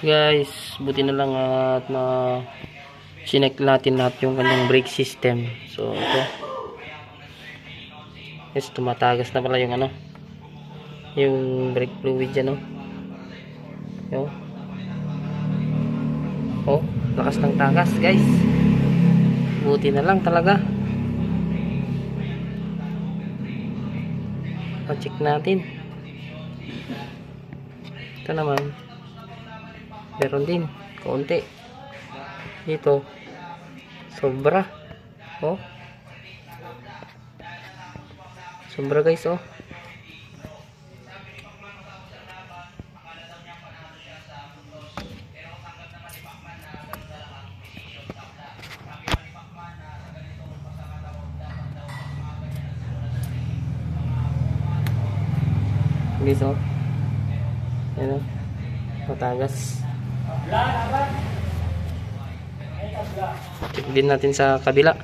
Guys, buti na lang at na sinek natin lahat yung kanyang brake system. So ito yes, tumatagas na pala yung yung brake fluid dyan, oh. Oh, lakas ng tagas guys, buti na lang talaga. Pa-check natin. Ito naman meron din kaunti dito, sobra, oh, sobra guys, oh. Guys, oh, yan, oh, matagas. Check din natin sa kabila.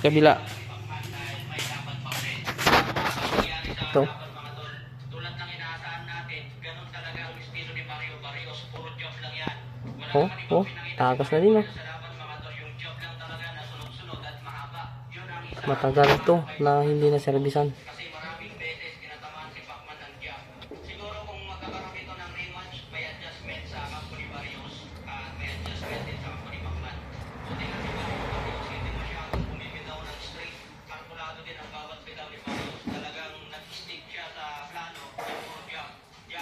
Ito. Oh, tagas na din, oh. Matagal ito na hindi na servisan.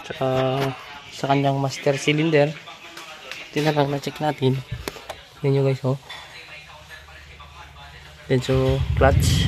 Tsaka sa kanyang master cylinder, ito na lang na-check natin. Yan nyo guys, oh. Then so clutch,